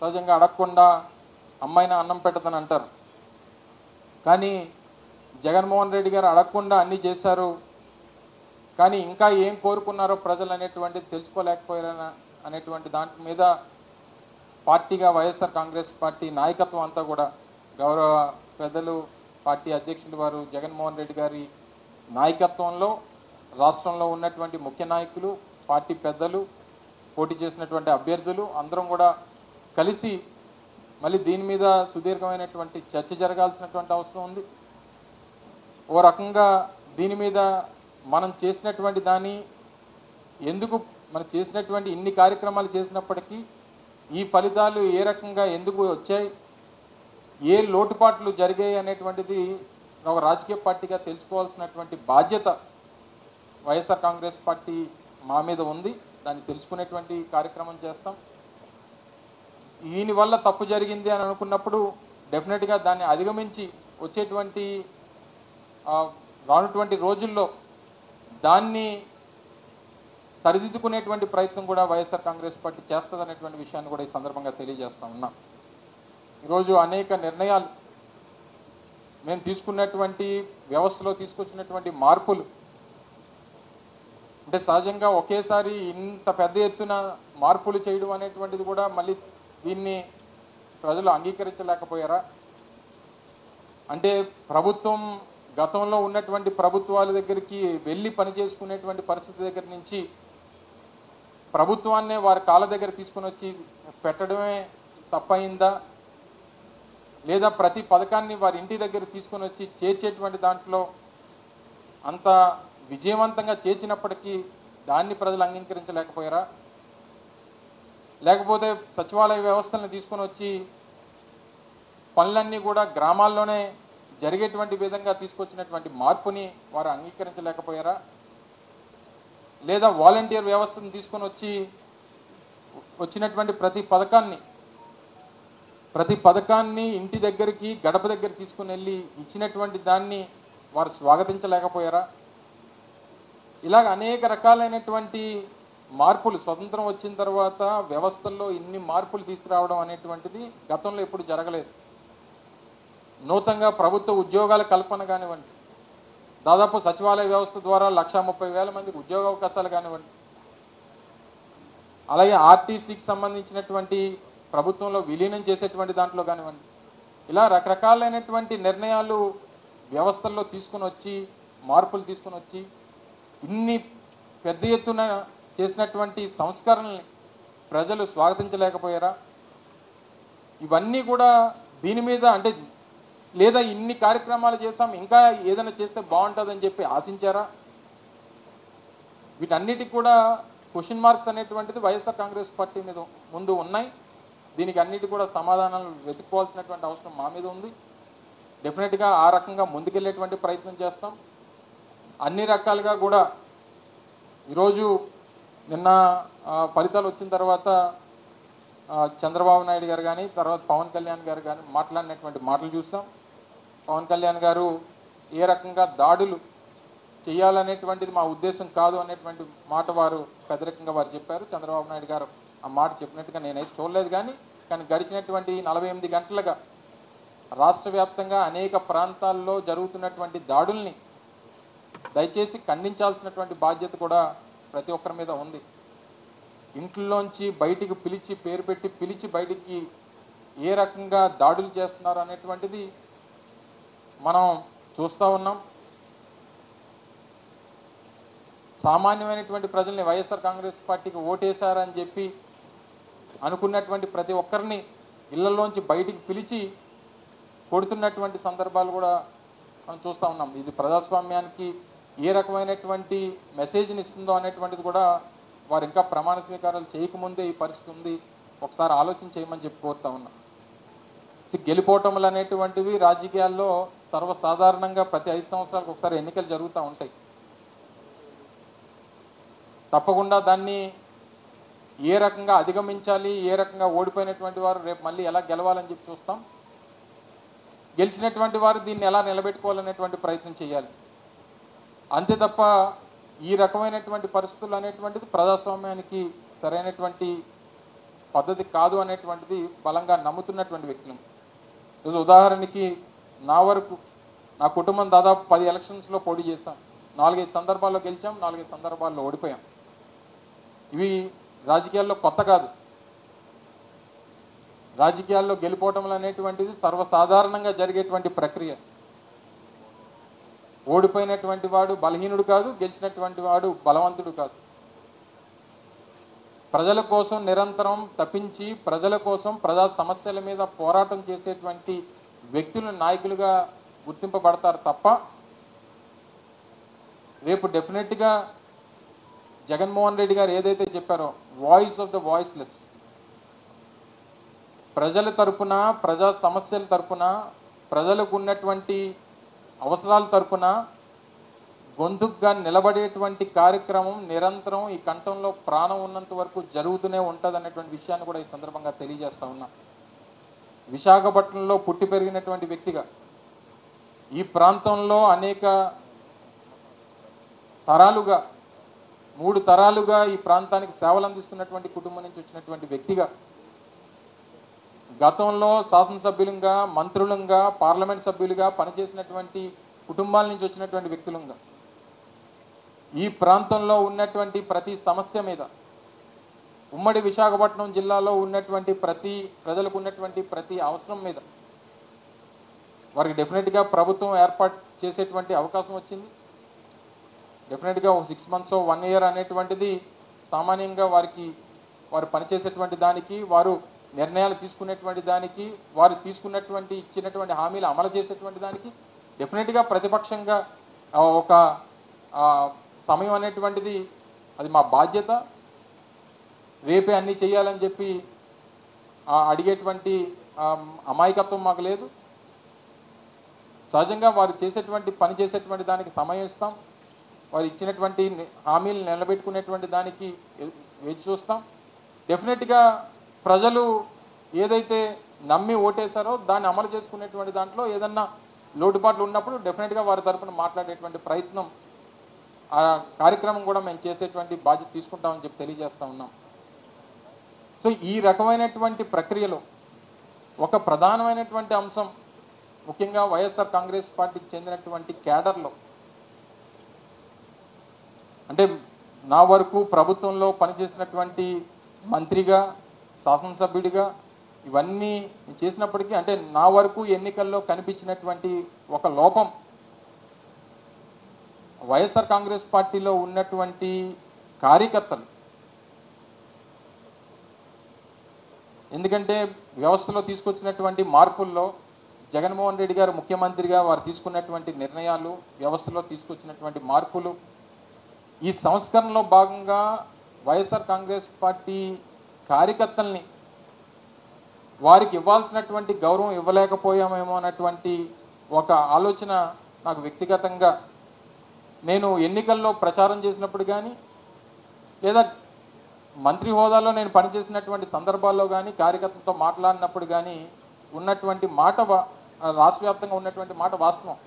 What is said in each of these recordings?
సహజంగా అడగకుండా అమ్మాయినా అన్నం పెట్టదని అంటారు. కానీ జగన్మోహన్ రెడ్డి గారు అడగకుండా అన్నీ చేశారు. కానీ ఇంకా ఏం కోరుకున్నారో ప్రజలు అనేటువంటిది తెలుసుకోలేకపోయారని అనేటువంటి దాని మీద పార్టీగా వైఎస్ఆర్ కాంగ్రెస్ పార్టీ నాయకత్వం అంతా కూడా గౌరవ పెద్దలు పార్టీ అధ్యక్షులు వారు జగన్మోహన్ రెడ్డి గారి నాయకత్వంలో రాష్ట్రంలో ఉన్నటువంటి ముఖ్య నాయకులు, పార్టీ పెద్దలు, పోటీ చేసినటువంటి అభ్యర్థులు అందరం కూడా కలిసి మళ్ళీ దీని మీద సుదీర్ఘమైనటువంటి చర్చ జరగాల్సినటువంటి అవసరం ఉంది. ఓ రకంగా దీని మీద మనం చేసినటువంటి దాన్ని ఎందుకు మనం చేసినటువంటి ఇన్ని కార్యక్రమాలు చేసినప్పటికీ ఈ ఫలితాలు ఏ రకంగా ఎందుకు వచ్చాయి, ఏ లోటుపాట్లు జరిగాయి అనేటువంటిది ఒక రాజకీయ పార్టీగా తెలుసుకోవాల్సినటువంటి బాధ్యత వైఎస్ఆర్ కాంగ్రెస్ పార్టీ మా మీద ఉంది. దాన్ని తెలుసుకునేటువంటి కార్యక్రమం చేస్తాం. దీనివల్ల తప్పు జరిగింది అని అనుకున్నప్పుడు డెఫినెట్గా దాన్ని అధిగమించి వచ్చేటువంటి రానున్నటువంటి రోజుల్లో దాన్ని సరిదిద్దుకునేటువంటి ప్రయత్నం కూడా వైఎస్ఆర్ కాంగ్రెస్ పార్టీ చేస్తుందనేటువంటి విషయాన్ని కూడా ఈ సందర్భంగా తెలియజేస్తా ఉన్నాం. ఈరోజు అనేక నిర్ణయాలు మేము తీసుకున్నటువంటి వ్యవస్థలో తీసుకొచ్చినటువంటి మార్పులు అంటే సహజంగా ఒకేసారి ఇంత పెద్ద ఎత్తున మార్పులు చేయడం అనేటువంటిది కూడా మళ్ళీ దీన్ని ప్రజలు అంగీకరించలేకపోయారా? అంటే ప్రభుత్వం గతంలో ఉన్నటువంటి ప్రభుత్వాల దగ్గరికి వెళ్ళి పనిచేసుకునేటువంటి పరిస్థితి దగ్గర నుంచి ప్రభుత్వాన్నే వారి కాళ్ళ దగ్గర తీసుకుని వచ్చి పెట్టడమే తప్పయిందా, లేదా ప్రతి పథకాన్ని వారి ఇంటి దగ్గర తీసుకొని వచ్చి చేర్చేటువంటి దాంట్లో అంత విజయవంతంగా చేర్చినప్పటికీ దాన్ని ప్రజలు అంగీకరించలేకపోయారా? లేకపోతే సచివాలయ వ్యవస్థలను తీసుకొని వచ్చి పనులన్నీ కూడా గ్రామాల్లోనే జరిగేటువంటి విధంగా తీసుకొచ్చినటువంటి మార్పుని వారు అంగీకరించలేకపోయారా? లేదా వాలంటీర్ వ్యవస్థను తీసుకొని వచ్చి వచ్చినటువంటి ప్రతి పథకాన్ని ఇంటి దగ్గరికి గడప దగ్గర తీసుకుని వెళ్ళి ఇచ్చినటువంటి దాన్ని వారు స్వాగతించలేకపోయారా? ఇలాగ అనేక రకాలైనటువంటి మార్పులు స్వతంత్రం వచ్చిన తర్వాత వ్యవస్థల్లో ఇన్ని మార్పులు తీసుకురావడం అనేటువంటిది గతంలో ఎప్పుడు జరగలేదు. నూతనంగా ప్రభుత్వ ఉద్యోగాల కల్పన కానివ్వండి, దాదాపు సచివాలయ వ్యవస్థ ద్వారా 1,30,000 మందికి ఉద్యోగ అవకాశాలు కానివ్వండి, అలాగే ఆర్టీసీకి సంబంధించినటువంటి ప్రభుత్వంలో విలీనం చేసేటువంటి దాంట్లో కానివ్వండి, ఇలా రకరకాలైనటువంటి నిర్ణయాలు వ్యవస్థల్లో తీసుకుని వచ్చి మార్పులు తీసుకుని వచ్చి ఇన్ని పెద్ద ఎత్తున చేసినటువంటి సంస్కరణల్ని ప్రజలు స్వాగతించలేకపోయారా? ఇవన్నీ కూడా దీని మీద అంటే లేదా ఇన్ని కార్యక్రమాలు చేసాం ఇంకా ఏదైనా చేస్తే బాగుంటుందని చెప్పి ఆశించారా? వీటన్నిటికి కూడా క్వశ్చన్ మార్క్స్ అనేటువంటిది వైఎస్ఆర్ కాంగ్రెస్ పార్టీ మీద ముందు ఉన్నాయి. దీనికి అన్నిటి కూడా సమాధానాలు వెతుక్కోవాల్సినటువంటి అవసరం మా మీద ఉంది. డెఫినెట్గా ఆ రకంగా ముందుకెళ్ళేటువంటి ప్రయత్నం చేస్తాం. అన్ని రకాలుగా కూడా ఈరోజు నిన్న ఫలితాలు వచ్చిన తర్వాత చంద్రబాబు నాయుడు గారు కానీ తర్వాత పవన్ కళ్యాణ్ గారు కానీ మాట్లాడినటువంటి మాటలు చూసాం. పవన్ కళ్యాణ్ గారు ఏ రకంగా దాడులు చేయాలనేటువంటిది మా ఉద్దేశం కాదు అనేటువంటి మాట వారు పెద్దరికంగా వారు చెప్పారు. చంద్రబాబు నాయుడు గారు ఆ మాట చెప్పినట్టుగా నేనైతే చూడలేదు. కానీ గడిచినటువంటి 48 గంటలుగా రాష్ట్ర వ్యాప్తంగా అనేక ప్రాంతాల్లో జరుగుతున్నటువంటి దాడుల్ని దయచేసి ఖండించాల్సినటువంటి బాధ్యత కూడా ప్రతి ఒక్కరి మీద ఉంది. ఇంట్లోంచి బయటికి పిలిచి పేరు పెట్టి పిలిచి బయటికి ఏ రకంగా దాడులు చేస్తున్నారు అనేటువంటిది మనం చూస్తూ ఉన్నాం. సామాన్యమైనటువంటి ప్రజల్ని వైఎస్ఆర్ కాంగ్రెస్ పార్టీకి ఓటేశారని చెప్పి అనుకున్నటువంటి ప్రతి ఒక్కరిని ఇళ్లలోంచి బయటికి పిలిచి కొడుతున్నటువంటి సందర్భాలు కూడా మనం చూస్తూ ఉన్నాం. ఇది ప్రజాస్వామ్యానికి ఏ రకమైనటువంటి మెసేజ్ని ఇస్తుందో అనేటువంటిది కూడా వారు ఇంకా ప్రమాణ స్వీకారాలు చేయకముందే ఈ పరిస్థితి ఉంది. ఒకసారి ఆలోచన చేయమని చెప్పి కోరుతా ఉన్నాం. గెలిపోవటములు అనేటువంటివి రాజకీయాల్లో సర్వసాధారణంగా ప్రతి 5 సంవత్సరాలకు ఒకసారి ఎన్నికలు జరుగుతూ ఉంటాయి. తప్పకుండా దాన్ని ఏ రకంగా అధిగమించాలి, ఏ రకంగా ఓడిపోయినటువంటి వారు రేపు మళ్ళీ ఎలా గెలవాలని చెప్పి చూస్తాం. గెలిచినటువంటి వారు దీన్ని ఎలా నిలబెట్టుకోవాలనేటువంటి ప్రయత్నం చేయాలి. అంతే తప్ప ఈ రకమైనటువంటి పరిస్థితులు అనేటువంటిది ప్రజాస్వామ్యానికి సరైనటువంటి పద్ధతి కాదు అనేటువంటిది బలంగా నమ్ముతున్నటువంటి వ్యక్తులు. ఈరోజు ఉదాహరణకి నా వరకు నా కుటుంబం దాదాపు 10 ఎలక్షన్స్లో పోటీ చేశాం. 4-5 సందర్భాల్లో గెలిచాం, 4-5 సందర్భాల్లో ఓడిపోయాం. ఇవి రాజకీయాల్లో కొత్త కాదు. రాజకీయాల్లో గెలుపోవటం అనేటువంటిది సర్వసాధారణంగా జరిగేటువంటి ప్రక్రియ. ఓడిపోయినటువంటి వాడు బలహీనుడు కాదు, గెలిచినటువంటి వాడు బలవంతుడు కాదు. ప్రజల కోసం నిరంతరం తప్పించి ప్రజల కోసం ప్రజా సమస్యల మీద పోరాటం చేసేటువంటి వ్యక్తులు నాయకులుగా గుర్తింపబడతారు తప్ప రేపు డెఫినెట్గా జగన్మోహన్ రెడ్డి గారు ఏదైతే చెప్పారో వాయిస్ ఆఫ్ ద వాయిస్లెస్, ప్రజల తరపున ప్రజా సమస్యల తరపున ప్రజలకు ఉన్నటువంటి అవసరాల తరపున గొంతుగా నిలబడేటువంటి కార్యక్రమం నిరంతరం ఈ కంఠంలో ప్రాణం ఉన్నంత వరకు జరుగుతూనే ఉంటుంది అన్నటువంటి విషయాన్ని కూడా ఈ సందర్భంగా తెలియజేస్తా ఉన్నా. విశాఖపట్నంలో పుట్టి పెరిగినటువంటి వ్యక్తిగా ఈ ప్రాంతంలో అనేక తరాలుగా 3 తరాలుగా ఈ ప్రాంతానికి సేవలు అందిస్తున్నటువంటి కుటుంబం నుంచి వచ్చినటువంటి వ్యక్తిగా గతంలో శాసనసభ్యులుగా, మంత్రులుగా, పార్లమెంట్ సభ్యులుగా పనిచేసినటువంటి కుటుంబాల నుంచి వచ్చినటువంటి వ్యక్తులుగా ఈ ప్రాంతంలో ఉన్నటువంటి ప్రతి సమస్య మీద, ఉమ్మడి విశాఖపట్నం జిల్లాలో ఉన్నటువంటి ప్రజలకు ఉన్నటువంటి ప్రతి అవసరం మీద వారికి డెఫినెట్గా ప్రభుత్వం ఏర్పాటు చేసేటువంటి అవకాశం వచ్చింది. డెఫినెట్గా 6 months 1 year అనేటువంటిది సామాన్యంగా వారు పనిచేసేటువంటి దానికి, వారు నిర్ణయాలు తీసుకునేటువంటి దానికి, వారు తీసుకున్నటువంటి ఇచ్చినటువంటి హామీలు అమలు చేసేటువంటి దానికి డెఫినెట్గా ప్రతిపక్షంగా ఒక సమయం అనేటువంటిది అది మా బాధ్యత. రేపే అన్నీ చేయాలని చెప్పి అడిగేటువంటి అమాయకత్వం మాకు లేదు. సహజంగా వారు పని చేసేటువంటి దానికి సమయం ఇస్తాం. వారు ఇచ్చినటువంటి హామీలు నిలబెట్టుకునేటువంటి దానికి వేచి చూస్తాం. డెఫినెట్గా ప్రజలు ఏదైతే నమ్మి ఓటేశారో దాన్ని అమలు చేసుకునేటువంటి దాంట్లో ఏదన్నా లోటుపాట్లు ఉన్నప్పుడు డెఫినెట్గా వారి తరఫున మాట్లాడేటువంటి ప్రయత్నం, ఆ కార్యక్రమం కూడా మేము చేసేటువంటి బాధ్యత తీసుకుంటామని చెప్పి తెలియజేస్తూ ఉన్నాం. సో ఈ రకమైనటువంటి ప్రక్రియలో ఒక ప్రధానమైనటువంటి అంశం, ముఖ్యంగా వైఎస్ఆర్ కాంగ్రెస్ పార్టీకి చెందినటువంటి క్యాడర్లో, అంటే నా వరకు ప్రభుత్వంలో పనిచేసినటువంటి మంత్రిగా, శాసనసభ్యుడిగా ఇవన్నీ చేసినప్పటికీ అంటే నా వరకు ఎన్నికల్లో కనిపించినటువంటి ఒక లోపం వైఎస్ఆర్ కాంగ్రెస్ పార్టీలో ఉన్నటువంటి కార్యకర్తలు. ఎందుకంటే వ్యవస్థలో తీసుకొచ్చినటువంటి మార్పుల్లో జగన్మోహన్ రెడ్డి గారు ముఖ్యమంత్రిగా వారు తీసుకున్నటువంటి నిర్ణయాలు, వ్యవస్థలో తీసుకొచ్చినటువంటి మార్పులు, ఈ సంస్కరణలో భాగంగా వైఎస్ఆర్ కాంగ్రెస్ పార్టీ కార్యకర్తల్ని వారికి ఇవ్వాల్సినటువంటి గౌరవం ఇవ్వలేకపోయామేమో అన్నటువంటి ఒక ఆలోచన నాకు వ్యక్తిగతంగా, నేను ఎన్నికల్లో ప్రచారం చేసినప్పుడు కానీ లేదా మంత్రి హోదాలో నేను పనిచేసినటువంటి సందర్భాల్లో కానీ కార్యకర్తలతో మాట్లాడినప్పుడు కానీ ఉన్నటువంటి మాట, రాష్ట్ర వ్యాప్తంగా ఉన్నటువంటి మాట వాస్తవం.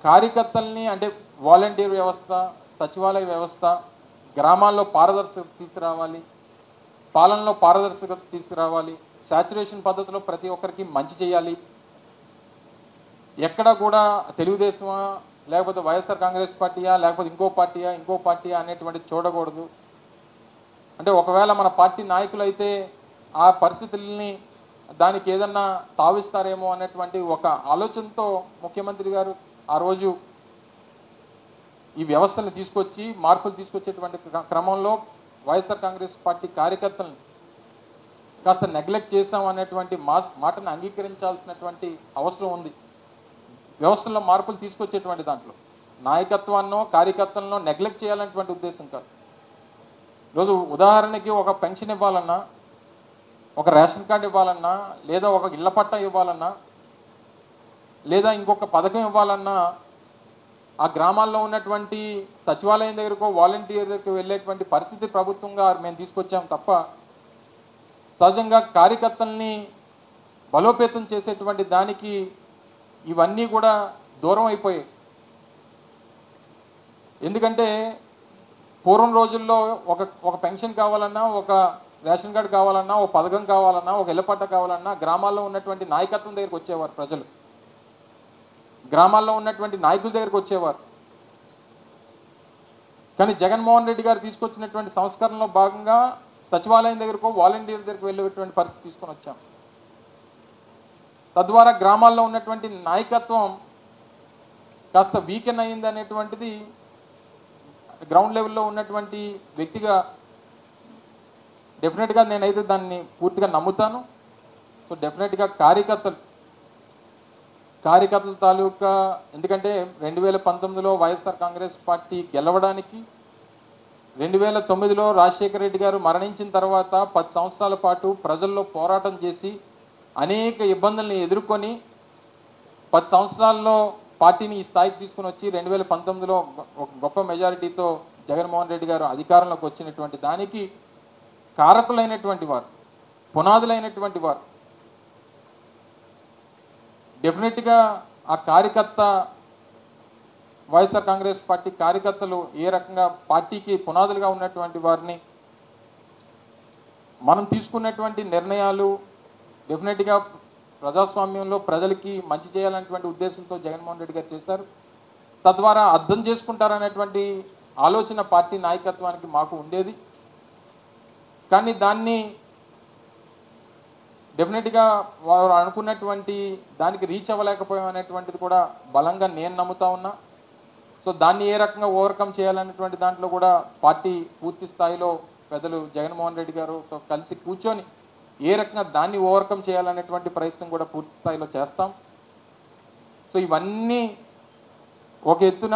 కార్యకర్తల్ని అంటే వాలంటీర్ వ్యవస్థ, సచివాలయ వ్యవస్థ, గ్రామాల్లో పారదర్శకత తీసుకురావాలి, పాలనలో పారదర్శకత తీసుకురావాలి, శాచురేషన్ పద్ధతిలో ప్రతి ఒక్కరికి మంచి చేయాలి. ఎక్కడ కూడా తెలుగుదేశమా లేకపోతే వైఎస్ఆర్ కాంగ్రెస్ పార్టీయా లేకపోతే ఇంకో పార్టీయా అనేటువంటి చూడకూడదు. అంటే ఒకవేళ మన పార్టీ నాయకులు అయితే ఆ పరిస్థితుల్ని దానికి ఏదన్నా తావిస్తారేమో అనేటువంటి ఒక ఆలోచనతో ముఖ్యమంత్రి గారు ఆ రోజు ఈ వ్యవస్థను తీసుకొచ్చి మార్పులు తీసుకొచ్చేటువంటి క్రమంలో వైఎస్ఆర్ కాంగ్రెస్ పార్టీ కార్యకర్తలను కాస్త నెగ్లెక్ట్ చేశాం అనేటువంటి మాటను అంగీకరించాల్సినటువంటి అవసరం ఉంది. వ్యవస్థల్లో మార్పులు తీసుకొచ్చేటువంటి దాంట్లో నాయకత్వాన్నో కార్యకర్తలను నెగ్లెక్ట్ చేయాలనేటువంటి ఉద్దేశం కాదు. ఈరోజు ఉదాహరణకి ఒక పెన్షన్ ఇవ్వాలన్నా, ఒక రేషన్ కార్డు ఇవ్వాలన్నా, లేదా ఒక ఇళ్ల పట్టా ఇవ్వాలన్నా, లేదా ఇంకొక పథకం ఇవ్వాలన్నా ఆ గ్రామాల్లో ఉన్నటువంటి సచివాలయం దగ్గరకో వాలంటీర్ దగ్గరకు వెళ్ళేటువంటి పరిస్థితి ప్రభుత్వంగా మేము తీసుకొచ్చాం తప్ప సహజంగా కార్యకర్తల్ని బలోపేతం చేసేటువంటి దానికి ఇవన్నీ కూడా దూరం అయిపోయాయి. ఎందుకంటే పూర్వం రోజుల్లో ఒక పెన్షన్ కావాలన్నా, ఒక రేషన్ కార్డు కావాలన్నా, ఒక పథకం కావాలన్నా, ఒక ఇళ్ళపట్ట కావాలన్నా గ్రామాల్లో ఉన్నటువంటి నాయకత్వం దగ్గరికి వచ్చేవారు ప్రజలు. గ్రామాల్లో ఉన్నటువంటి నాయకుల దగ్గరికి వచ్చేవారు. కానీ జగన్మోహన్ రెడ్డి గారు తీసుకొచ్చినటువంటి సంస్కరణలో భాగంగా సచివాలయం దగ్గరకో వాలంటీర్ దగ్గరకు వెళ్ళేటువంటి పరిస్థితి తీసుకొని వచ్చాం. తద్వారా గ్రామాల్లో ఉన్నటువంటి నాయకత్వం కాస్త వీకెన్ అయింది అనేటువంటిది గ్రౌండ్ లెవెల్లో ఉన్నటువంటి వ్యక్తిగా డెఫినెట్గా నేనైతే దాన్ని పూర్తిగా నమ్ముతాను. సో డెఫినెట్గా కార్యకర్తల తాలూకా, ఎందుకంటే 2019లో వైఎస్ఆర్ కాంగ్రెస్ పార్టీ గెలవడానికి 2009లో రాజశేఖర రెడ్డి గారు మరణించిన తర్వాత 10 సంవత్సరాల పాటు ప్రజల్లో పోరాటం చేసి అనేక ఇబ్బందుల్ని ఎదుర్కొని 10 సంవత్సరాల్లో పార్టీని ఈ స్థాయికి తీసుకుని వచ్చి 2019లో ఒక గొప్ప మెజారిటీతో జగన్మోహన్ రెడ్డి గారు అధికారంలోకి వచ్చినటువంటి దానికి కారకులైనటువంటి వారు, పునాదులైనటువంటి వారు. డెఫినెట్గా ఆ కార్యకర్త, వైఎస్ఆర్ కాంగ్రెస్ పార్టీ కార్యకర్తలు ఏ రకంగా పార్టీకి పునాదులుగా ఉన్నటువంటి వారిని, మనం తీసుకున్నటువంటి నిర్ణయాలు డెఫినెట్గా ప్రజాస్వామ్యంలో ప్రజలకి మంచి చేయాలనేటువంటి ఉద్దేశంతో జగన్మోహన్ రెడ్డి గారు చేశారు. తద్వారా అర్థం చేసుకుంటారనేటువంటి ఆలోచన పార్టీ నాయకత్వానికి మాకు ఉండేది. కానీ దాన్ని డెఫినెట్గా వారు అనుకున్నటువంటి దానికి రీచ్ అవ్వలేకపోయాం అనేటువంటిది కూడా బలంగా నేను నమ్ముతా ఉన్నా. సో దాన్ని ఏ రకంగా ఓవర్కమ్ చేయాలనేటువంటి దాంట్లో కూడా పార్టీ పూర్తి స్థాయిలో పెద్దలు జగన్మోహన్ రెడ్డి గారితో కలిసి కూర్చొని ఏ రకంగా దాన్ని ఓవర్కమ్ చేయాలనేటువంటి ప్రయత్నం కూడా పూర్తి స్థాయిలో చేస్తాం. సో ఇవన్నీ ఒక ఎత్తున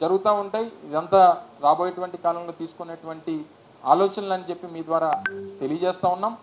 జరుగుతూ ఉంటాయి. ఇదంతా రాబోయేటువంటి కాలంలో తీసుకునేటువంటి ఆలోచనలు అని చెప్పి మీ ద్వారా తెలియజేస్తూ ఉన్నాం.